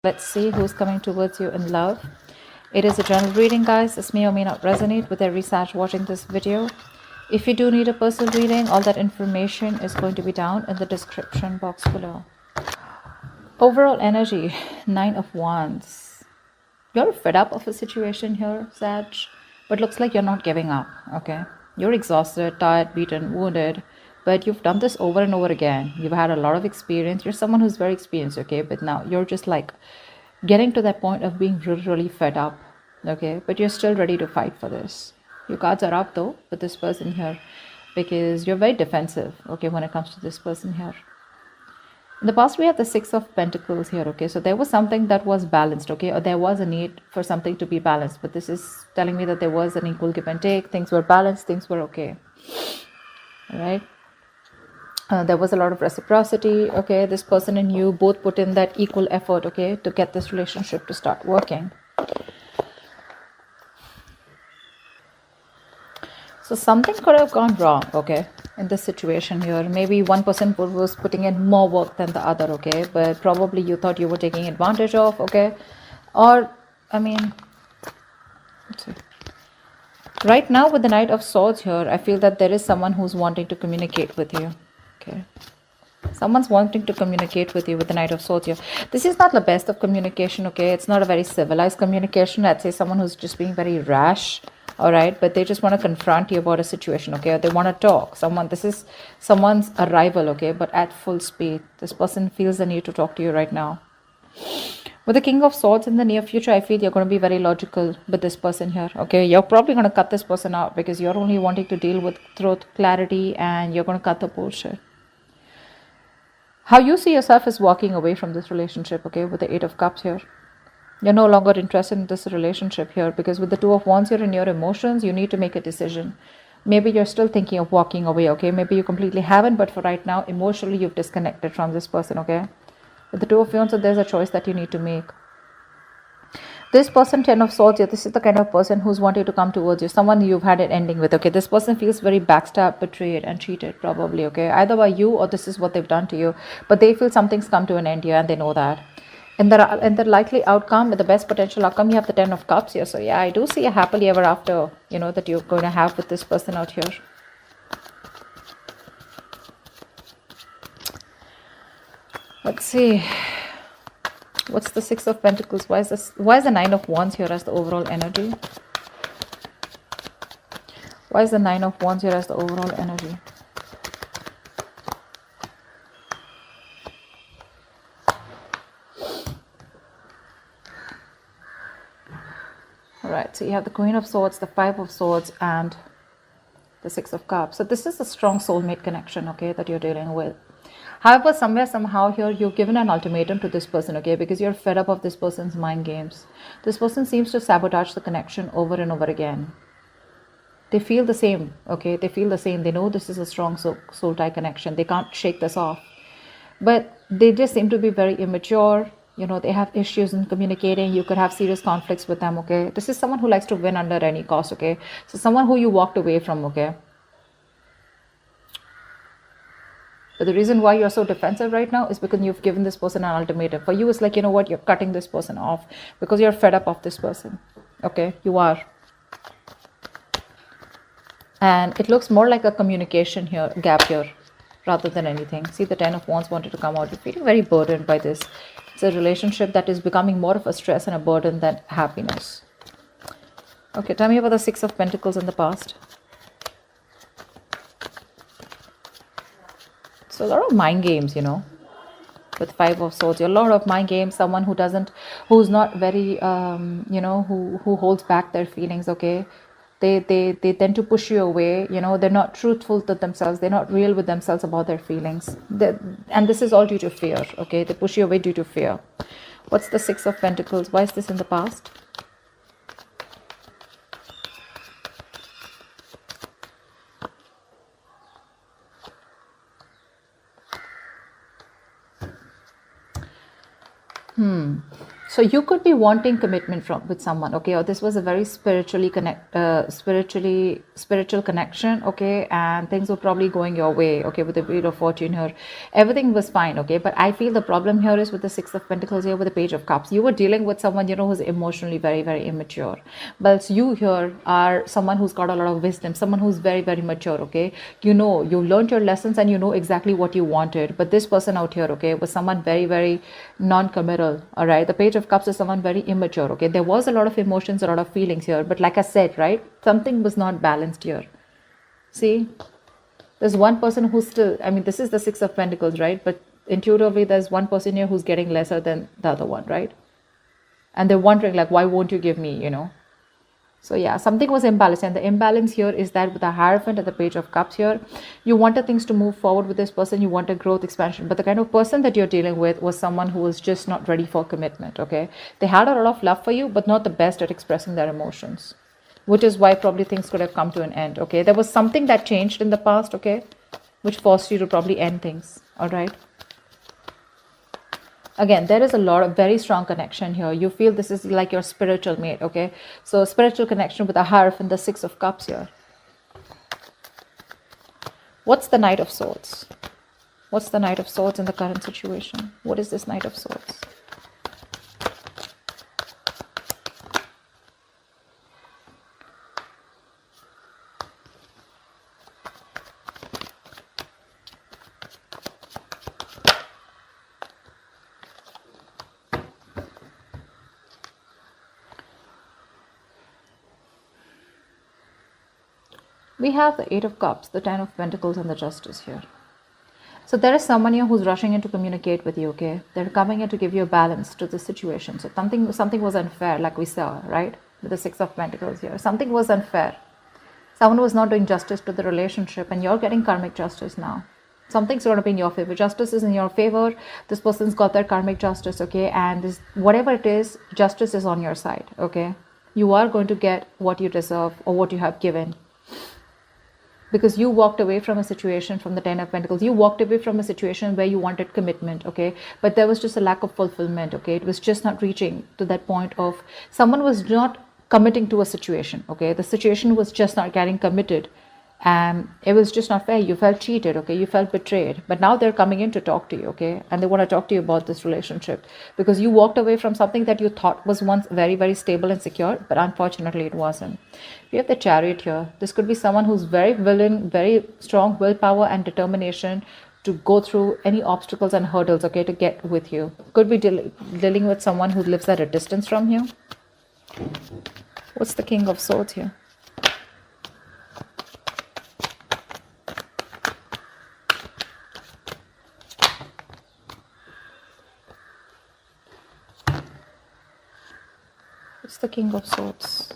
Let's see who's coming towards you in love. It is a general reading, guys. This may or may not resonate with every Sag watching this video. If you do need a personal reading, all that information is going to be down in the description box below. Overall energy, 9 of Wands. You're fed up of a situation here, Sag, but looks like you're not giving up, okay? You're exhausted, tired, beaten, wounded, but you've done this over and over again. You've had a lot of experience. You're someone who's very experienced, okay? But now you're just like getting to that point of being really, really fed up, okay? But you're still ready to fight for this. Your cards are up though with this person here because you're very defensive, okay, when it comes to this person here. In the past, we have the 6 of Pentacles here, okay? So there was something that was balanced, okay? Or there was a need for something to be balanced. But this is telling me that there was an equal give and take. Things were balanced. Things were okay. All right? There was a lot of reciprocity, okay? This person and you both put in that equal effort, okay? To get this relationship to start working. So something could have gone wrong, okay, in this situation here. Maybe one person was putting in more work than the other, okay, but probably you thought you were taking advantage of, okay, or, I mean, let's see. Right now with the Knight of Swords here, I feel that there is someone who's wanting to communicate with you, okay. Someone's wanting to communicate with you with the Knight of Swords here. This is not the best of communication, okay. It's not a very civilized communication. I'd say someone who's just being very rash, all right, but they just want to confront you about a situation, okay, or they want to talk. This is someone's arrival, okay, but at full speed. This person feels the need to talk to you right now. With the King of Swords in the near future, I feel you're going to be very logical with this person here, okay. You're probably going to cut this person out because you're only wanting to deal with truth, clarity, and you're going to cut the bullshit. How you see yourself is walking away from this relationship, okay, with the 8 of Cups here. You're no longer interested in this relationship here because with the 2 of Wands here in your emotions, you need to make a decision. Maybe you're still thinking of walking away, okay? Maybe you completely haven't, but for right now, emotionally, you've disconnected from this person, okay? With the 2 of Wands, so there's a choice that you need to make. This person, 10 of Swords here, this is the kind of person who's wanting to come towards you. Someone you've had an ending with, okay? This person feels very backstabbed, betrayed, and cheated, probably, okay? Either by you or this is what they've done to you. But they feel something's come to an end here and they know that. In the likely outcome, with the best potential outcome, you have the 10 of Cups here. So yeah, I do see a happily ever after, you know, that you're going to have with this person out here. Let's see. What's the 6 of Pentacles? Why is the 9 of Wands here as the overall energy? Why is the 9 of Wands here as the overall energy? Alright, so you have the Queen of Swords, the 5 of Swords, and the 6 of Cups. So this is a strong soulmate connection, okay, that you're dealing with. However, somehow here, you've given an ultimatum to this person, okay, because you're fed up of this person's mind games. This person seems to sabotage the connection over and over again. They feel the same, okay, they feel the same. They know this is a strong soul tie connection. They can't shake this off. But they just seem to be very immature. You know, they have issues in communicating. You could have serious conflicts with them, okay? This is someone who likes to win under any cost, okay? So someone who you walked away from, okay? But the reason why you're so defensive right now is because you've given this person an ultimatum. For you, it's like, you know what? You're cutting this person off because you're fed up of this person, okay? You are. And it looks more like a communication here, gap here, rather than anything. See, the 10 of Wands wanted to come out. You're feeling very burdened by this. It's a relationship that is becoming more of a stress and a burden than happiness. Okay, tell me about the 6 of Pentacles in the past. So a lot of mind games, you know, with 5 of Swords. A lot of mind games. Someone who's not very, you know, who holds back their feelings, okay. They tend to push you away, you know. They're not truthful to themselves. They're not real with themselves about their feelings. And this is all due to fear, okay. They push you away due to fear. What's the 6 of Pentacles? Why is this in the past? So you could be wanting commitment from with someone, okay, or this was a very spiritual connection, okay, and things were probably going your way, okay, with the Wheel of Fortune here. Everything was fine, okay, but I feel the problem here is with the Six of Pentacles here, with the Page of Cups. You were dealing with someone, you know, who's emotionally very, very immature. But you here are someone who's got a lot of wisdom, someone who's very, very mature, okay. You know, you learned your lessons and you know exactly what you wanted. But this person out here, okay, was someone very, very non-committal, all right. The Page of Cups is someone very immature, okay. There was a lot of emotions, a lot of feelings here, but like I said, right, something was not balanced here. See, there's one person who's still, I mean, this is the Six of Pentacles, right, but intuitively there's one person here who's getting lesser than the other one, right, and they're wondering like, why won't you give me, you know. So yeah, something was imbalanced, and the imbalance here is that with the Hierophant and the Page of Cups here, you wanted things to move forward with this person, you wanted growth, expansion, but the kind of person that you're dealing with was someone who was just not ready for commitment, okay. They had a lot of love for you, but not the best at expressing their emotions, which is why probably things could have come to an end, okay. There was something that changed in the past, okay, which forced you to probably end things, all right. Again, there is a lot of very strong connection here. You feel this is like your spiritual mate, okay. So spiritual connection with the Hierophant, the Six of Cups here. What's the Knight of Swords? What's the Knight of Swords in the current situation? What is this Knight of Swords? We have the Eight of Cups, the Ten of Pentacles, and the Justice here. So there is someone here who's rushing in to communicate with you, okay? They're coming in to give you a balance to the situation. So something was unfair, like we saw, right? With the Six of Pentacles here. Something was unfair. Someone was not doing justice to the relationship, and you're getting karmic justice now. Something's going to be in your favor. Justice is in your favor. This person's got their karmic justice, okay? And this, whatever it is, justice is on your side, okay? You are going to get what you deserve or what you have given. Because you walked away from a situation, from the Ten of Pentacles, you walked away from a situation where you wanted commitment, okay, but there was just a lack of fulfillment, okay. It was just not reaching to that point of, someone was not committing to a situation, okay. The situation was just not getting committed, and it was just not fair. You felt cheated, okay, you felt betrayed, but now they're coming in to talk to you, okay, and they want to talk to you about this relationship, because you walked away from something that you thought was once very, very stable and secure, but unfortunately it wasn't. We have the Chariot here. This could be someone who's very willing, very strong willpower and determination to go through any obstacles and hurdles, okay, to get with you. Could be dealing with someone who lives at a distance from you. What's the King of Swords here? What's the King of Swords?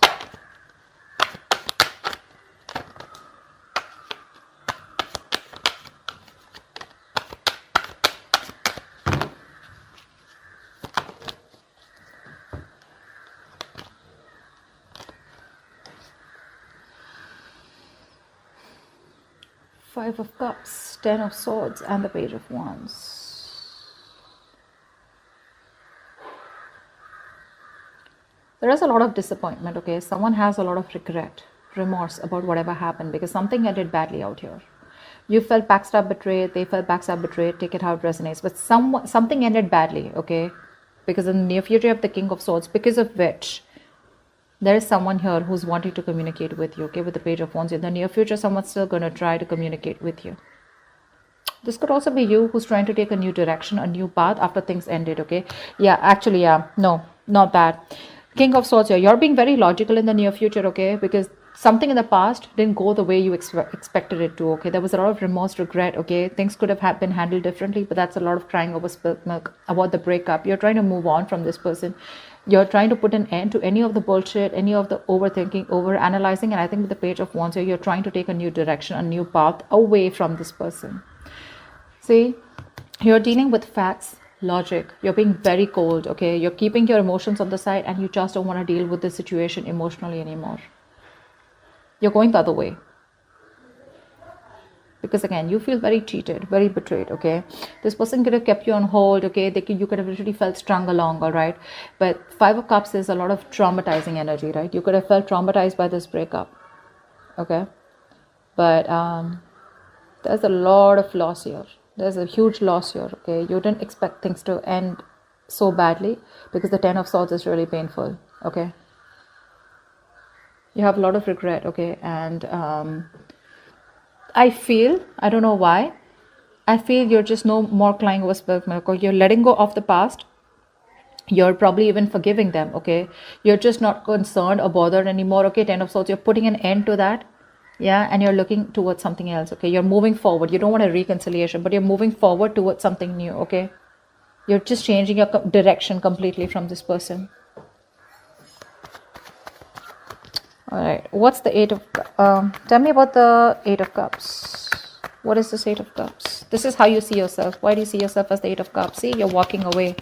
Five of Cups, Ten of Swords, and the Page of Wands. There is a lot of disappointment, okay? Someone has a lot of regret, remorse about whatever happened, because something ended badly out here. You felt backstab, betrayed, they felt backstab, betrayed, take it how it resonates. But something ended badly, okay? Because in the near future you have the King of Swords, because of which there is someone here who's wanting to communicate with you, okay, with the Page of Wands. In the near future, someone's still going to try to communicate with you. This could also be you who's trying to take a new direction, a new path after things ended, okay? Yeah, actually, yeah, no, not that. King of Swords here, you're being very logical in the near future, okay, because something in the past didn't go the way you expected it to, okay? There was a lot of remorse, regret, okay? Things could have been handled differently, but that's a lot of crying over spilt milk about the breakup. You're trying to move on from this person. You're trying to put an end to any of the bullshit, any of the overthinking, overanalyzing, and I think with the Page of Wands here, you're trying to take a new direction, a new path away from this person. See, you're dealing with facts, logic. You're being very cold, okay? You're keeping your emotions on the side, and you just don't want to deal with this situation emotionally anymore. You're going the other way. Because again, you feel very cheated, very betrayed, okay? This person could have kept you on hold, okay? You could have literally felt strung along, all right? But Five of Cups is a lot of traumatizing energy, right? You could have felt traumatized by this breakup, okay? But there's a lot of loss here. There's a huge loss here, okay? You didn't expect things to end so badly because the Ten of Swords is really painful, okay? You have a lot of regret, okay? And I don't know why, I feel you're just no more crying over spilled milk, or you're letting go of the past. You're probably even forgiving them, okay? You're just not concerned or bothered anymore, okay? Ten of Swords, you're putting an end to that, yeah? And you're looking towards something else, okay? You're moving forward. You don't want a reconciliation, but you're moving forward towards something new, okay? You're just changing your direction completely from this person. All right, what's the Eight of tell me about the Eight of Cups. What is this Eight of Cups? This is how you see yourself. Why do you see yourself as the Eight of Cups? See, you're walking away.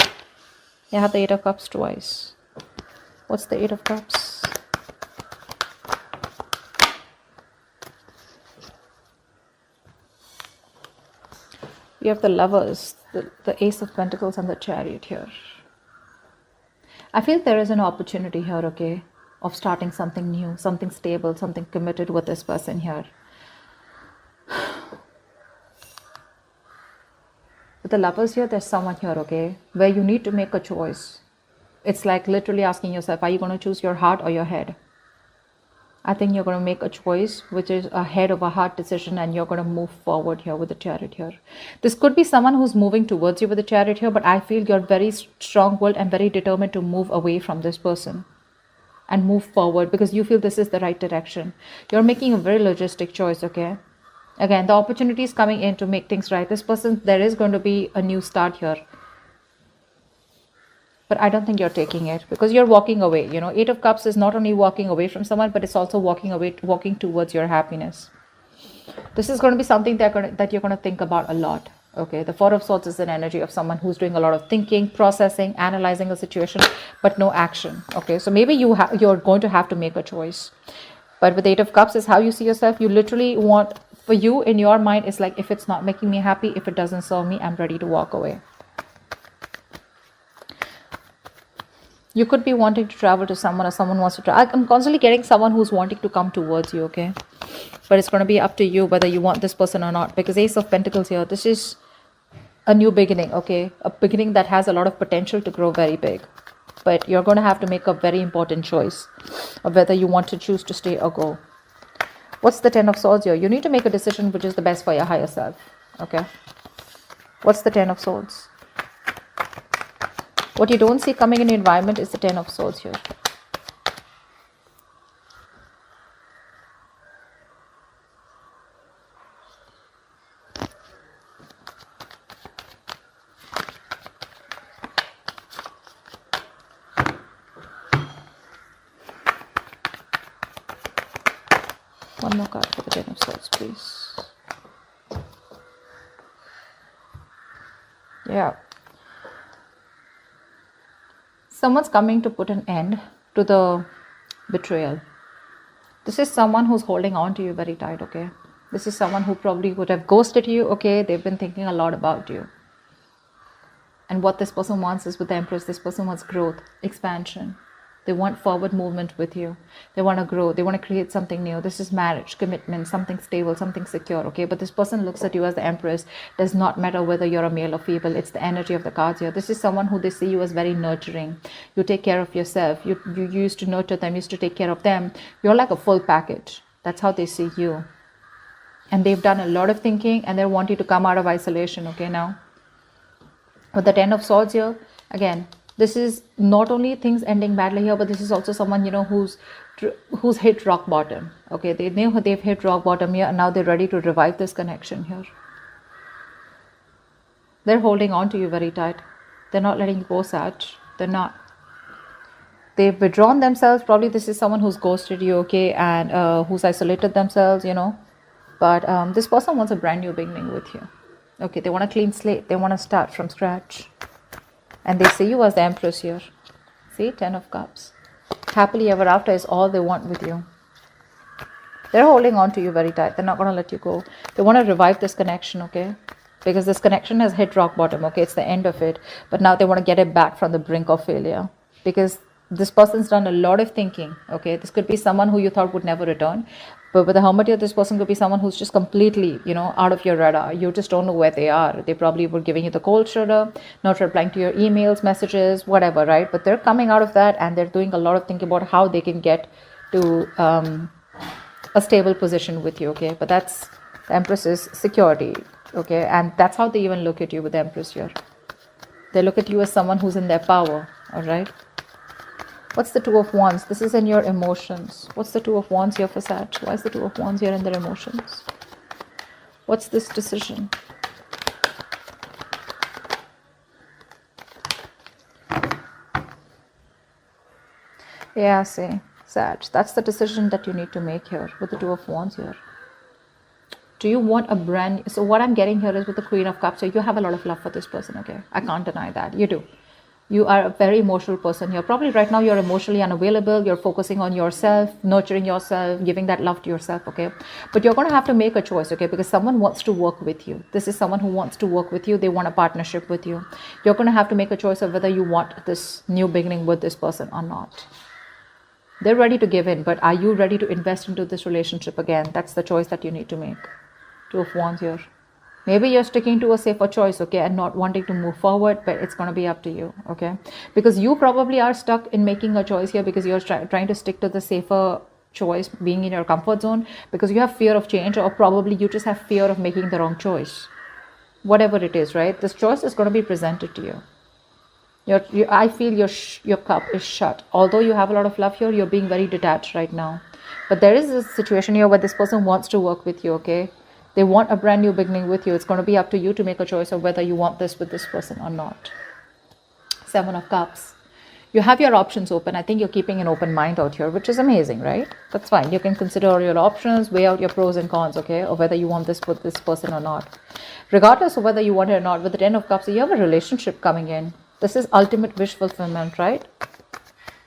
You have the Eight of Cups twice. What's the Eight of Cups? You have the Lovers, the Ace of Pentacles, and the Chariot here. I feel there is an opportunity here, okay, of starting something new, something stable, something committed with this person here. With the Lovers here, there's someone here, okay, where you need to make a choice. It's like literally asking yourself, are you going to choose your heart or your head? I think you're going to make a choice which is a head of a heart decision, and you're going to move forward here with the Chariot here. This could be someone who's moving towards you with the Chariot here, but I feel you're very strong-willed and very determined to move away from this person and move forward because you feel this is the right direction. You're making a very logistic choice, okay? Again, the opportunity is coming in to make things right. This person, there is going to be a new start here. But I don't think you're taking it because you're walking away. You know, Eight of Cups is not only walking away from someone, but it's also walking away, walking towards your happiness. This is going to be something that you're going to think about a lot. Okay, the Four of Swords is an energy of someone who's doing a lot of thinking, processing, analyzing a situation, but no action. Okay, so maybe you're going to have to make a choice. But with Eight of Cups is how you see yourself. You literally want, for you in your mind, it's like, if it's not making me happy, if it doesn't serve me, I'm ready to walk away. You could be wanting to travel to someone, or someone wants to travel. I'm constantly getting someone who's wanting to come towards you, okay? But it's going to be up to you whether you want this person or not. Because Ace of Pentacles here, this is a new beginning, okay? A beginning that has a lot of potential to grow very big. But you're going to have to make a very important choice of whether you want to choose to stay or go. What's the Ten of Swords here? You need to make a decision which is the best for your higher self, okay? What's the Ten of Swords? What you don't see coming in the environment is the Ten of Swords here. One more card for the Ten of Swords, please. Yeah. Someone's coming to put an end to the betrayal. This is someone who's holding on to you very tight, okay? This is someone who probably would have ghosted you, okay? They've been thinking a lot about you. And what this person wants is, with the Empress, this person wants growth, expansion. They want forward movement with you. They want to grow. They want to create something new. This is marriage, commitment, something stable, something secure, okay? But this person looks at you as the Empress. Does not matter whether you're a male or female. It's the energy of the cards here. This is someone who they see you as very nurturing. You take care of yourself. You used to nurture them, used to take care of them. You're like a full package. That's how they see you. And they've done a lot of thinking, and they want you to come out of isolation, okay, now? With the Ten of Swords here, again, this is not only things ending badly here, but this is also someone, you know, who's hit rock bottom. Okay, they know they've hit rock bottom here, and now they're ready to revive this connection here. They're holding on to you very tight. They're not letting you go, Sag. They're not. They've withdrawn themselves. Probably this is someone who's ghosted you, okay, and who's isolated themselves, you know. But this person wants a brand new beginning with you. Okay, they want a clean slate. They want to start from scratch. And they see you as the Empress here. See, Ten of Cups. Happily ever after is all they want with you. They're holding on to you very tight. They're not going to let you go. They want to revive this connection, okay? Because this connection has hit rock bottom, okay? It's the end of it. But now they want to get it back from the brink of failure. Because this person's done a lot of thinking, okay? This could be someone who you thought would never return. But with the Hermit here, this person could be someone who's just completely, out of your radar. You just don't know where they are. They probably were giving you the cold shoulder, not replying to your emails, messages, whatever, right? But they're coming out of that and they're doing a lot of thinking about how they can get to a stable position with you, okay? But that's the Empress's security, okay? And that's how they even look at you with the Empress here. They look at you as someone who's in their power, all right? What's the Two of Wands? This is in your emotions. What's the Two of Wands here for Sag? Why is the Two of Wands here in their emotions? What's this decision? Yeah, see, Sag. That's the decision that you need to make here with the Two of Wands here. Do you want a brand... So what I'm getting here is with the Queen of Cups, so you have a lot of love for this person, okay? I can't deny that. You do. You are a very emotional person here. Probably right now you're emotionally unavailable. You're focusing on yourself, nurturing yourself, giving that love to yourself, okay? But you're going to have to make a choice, okay? Because someone wants to work with you. This is someone who wants to work with you. They want a partnership with you. You're going to have to make a choice of whether you want this new beginning with this person or not. They're ready to give in, but are you ready to invest into this relationship again? That's the choice that you need to make. Two of Wands here. Maybe you're sticking to a safer choice, okay, and not wanting to move forward, but it's going to be up to you, okay? Because you probably are stuck in making a choice here because you're trying to stick to the safer choice, being in your comfort zone, because you have fear of change, or probably you just have fear of making the wrong choice. Whatever it is, right? This choice is going to be presented to you. I feel your cup is shut. Although you have a lot of love here, you're being very detached right now. But there is a situation here where this person wants to work with you, okay? They want a brand new beginning with you. It's going to be up to you to make a choice of whether you want this with this person or not. Seven of Cups. You have your options open. I think you're keeping an open mind out here, which is amazing, right? That's fine. You can consider all your options, weigh out your pros and cons, okay? Or whether you want this with this person or not. Regardless of whether you want it or not, with the Ten of Cups, you have a relationship coming in. This is ultimate wish fulfillment, right?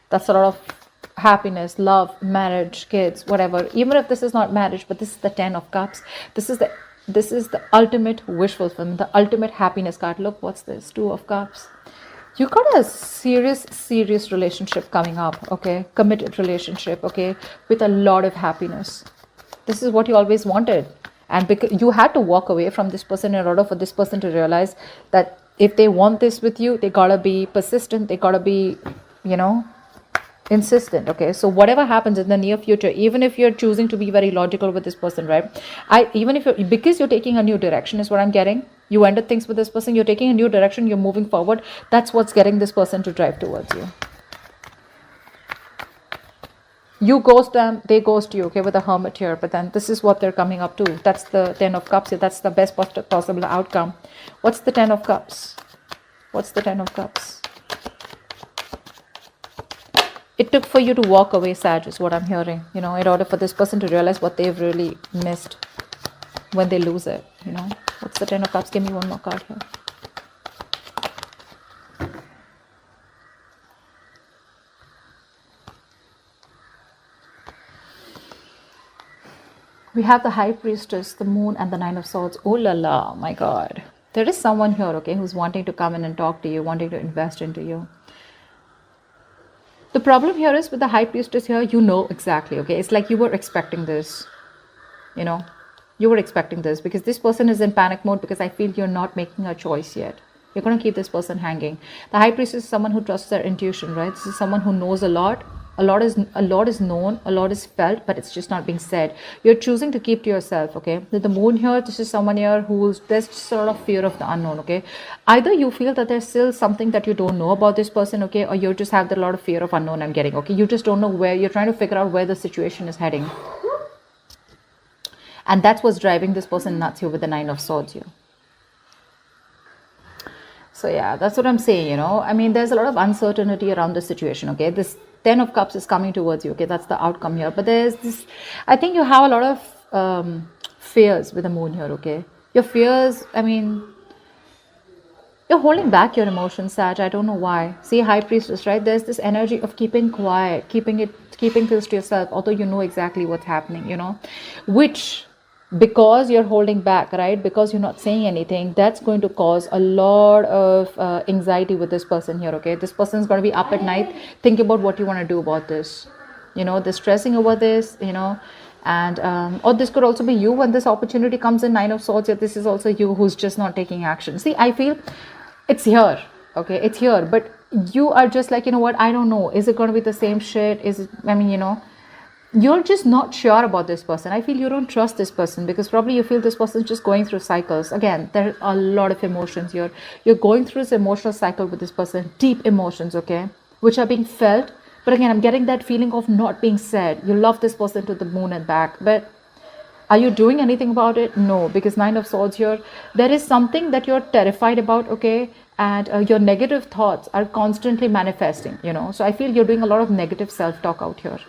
That's a lot of happiness, love, marriage, kids, whatever. Even if this is not marriage, but this is the Ten of Cups. This is the ultimate wish fulfillment, the ultimate happiness card. Look, what's this? Two of Cups. You got a serious relationship coming up, okay? Committed relationship, okay? With a lot of happiness. This is what you always wanted. And because you had to walk away from this person in order for this person to realize that if they want this with you, they gotta be persistent. They gotta be, insistent, okay? So whatever happens in the near future, even if you're choosing to be very logical with this person, right? Because you're taking a new direction is what I'm getting. You ended things with this person, you're taking a new direction, you're moving forward. That's what's getting this person to drive towards you. You ghost them, they ghost you, okay, with the Hermit here. But then this is what they're coming up to. That's the Ten of Cups. That's the best possible outcome. What's the Ten of Cups? What's the Ten of Cups? It took for you to walk away, Sag, is what I'm hearing, in order for this person to realize what they've really missed when they lose it, What's the Ten of Cups? Give me one more card here. We have the High Priestess, the Moon, and the Nine of Swords. Oh la la, my God. There is someone here, okay, who's wanting to come in and talk to you, wanting to invest into you. The problem here is with the High Priestess here, exactly, okay? It's like you were expecting this, You were expecting this because this person is in panic mode because I feel you're not making a choice yet. You're going to keep this person hanging. The High Priestess is someone who trusts their intuition, right? This is someone who knows a lot. A lot is known, a lot is felt, but it's just not being said. You're choosing to keep to yourself, okay? With the Moon here, this is someone here there's just sort of fear of the unknown, okay? Either you feel that there's still something that you don't know about this person, okay? Or you just have that lot of fear of unknown I'm getting, okay? You just don't know where, you're trying to figure out where the situation is heading. And that's what's driving this person nuts here with the Nine of Swords here. So yeah, that's what I'm saying, I mean, there's a lot of uncertainty around the situation, okay? This Ten of Cups is coming towards you, okay? That's the outcome here. But there's this, I think you have a lot of fears with the Moon here, okay? Your fears, I mean, You're holding back your emotions, Sag. I don't know why. See, High Priestess, right? There's this energy of keeping quiet, keeping things to yourself, although you know exactly what's happening, which, because you're holding back, right? Because you're not saying anything, that's going to cause a lot of anxiety with this person here, okay? This person's going to be up at night thinking about what you want to do about this. They're stressing over this, and or this could also be you when this opportunity comes in. Nine of Swords, yeah, this is also you who's just not taking action. See, I feel it's here, okay? It's here, but you are just like, what, I don't know, is it going to be the same shit? Is it, you're just not sure about this person. I feel you don't trust this person because probably you feel this person is just going through cycles. Again, there are a lot of emotions here. You're going through this emotional cycle with this person, deep emotions, okay, which are being felt. But again, I'm getting that feeling of not being said. You love this person to the moon and back, but are you doing anything about it? No, because Nine of Swords here, there is something that you're terrified about, okay? And your negative thoughts are constantly manifesting, So I feel you're doing a lot of negative self-talk out here.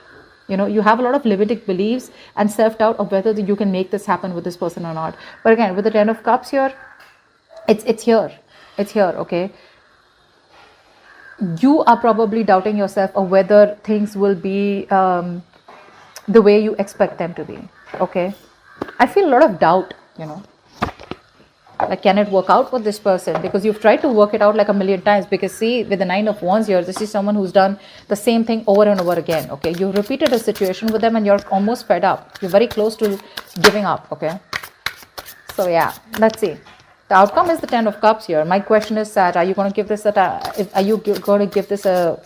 You have a lot of limiting beliefs and self-doubt of whether you can make this happen with this person or not. But again, with the Ten of Cups here, it's here. It's here, okay? You are probably doubting yourself of whether things will be the way you expect them to be, okay? I feel a lot of doubt, like, can it work out with this person? Because you've tried to work it out like a million times. Because see, with the Nine of Wands here, this is someone who's done the same thing over and over again, okay? You repeated a situation with them and you're almost fed up. You're very close to giving up, okay? So yeah, let's see. The outcome is the Ten of Cups here. My question is, Sag, are you going to give this a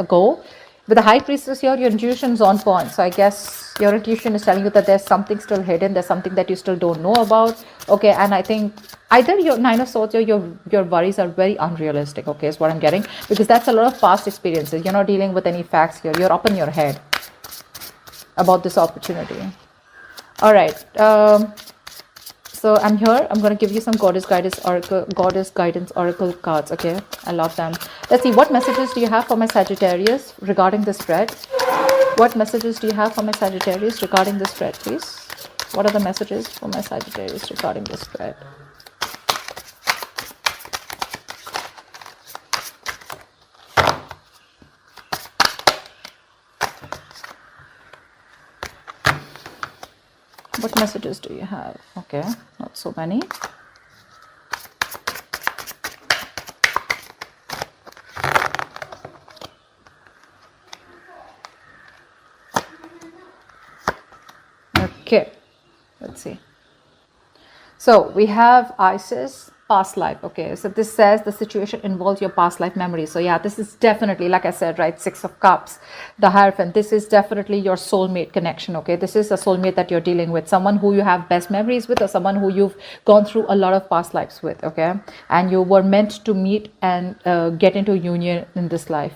go? With the High Priestess here, your intuition is on point. So I guess your intuition is telling you that there's something still hidden. There's something that you still don't know about. Okay, and I think either your Nine of Swords or your worries are very unrealistic, okay, is what I'm getting. Because that's a lot of past experiences. You're not dealing with any facts here. You're up in your head about this opportunity. All right. So I'm here. I'm going to give you some Goddess Guidance Oracle cards, okay? I love them. Let's see, what messages do you have for my Sagittarius regarding the spread? What messages do you have for my Sagittarius regarding the spread, please? What are the messages for my Sagittarius regarding the spread? What messages do you have? Okay, not so many. Okay, let's see. So we have Isis, past life. Okay, so this says the situation involves your past life memory. So yeah, this is definitely, like I said, right, Six of Cups, the Hierophant. This is definitely your soulmate connection. Okay, this is a soulmate that you're dealing with, someone who you have best memories with, or someone who you've gone through a lot of past lives with. Okay, and you were meant to meet and get into union in this life.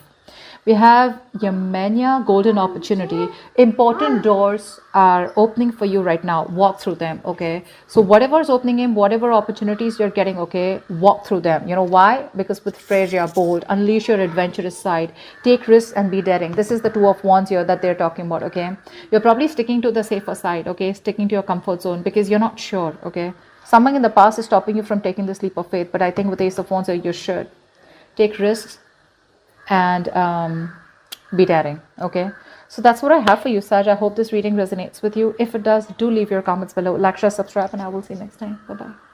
We have Yemenia, golden opportunity. Important doors are opening for you right now. Walk through them, okay? So whatever is opening in, whatever opportunities you're getting, okay, walk through them. You know why? Because with Freya, bold, unleash your adventurous side, take risks and be daring. This is the Two of Wands here that they're talking about, okay? You're probably sticking to the safer side, okay? Sticking to your comfort zone because you're not sure, okay? Something in the past is stopping you from taking this leap of faith, but I think with Ace of Wands here, you should take risks and be daring, okay? So that's what I have for you, Sag. I hope this reading resonates with you. If it does, do leave your comments below. Like, share, subscribe, and I will see you next time. Bye-bye.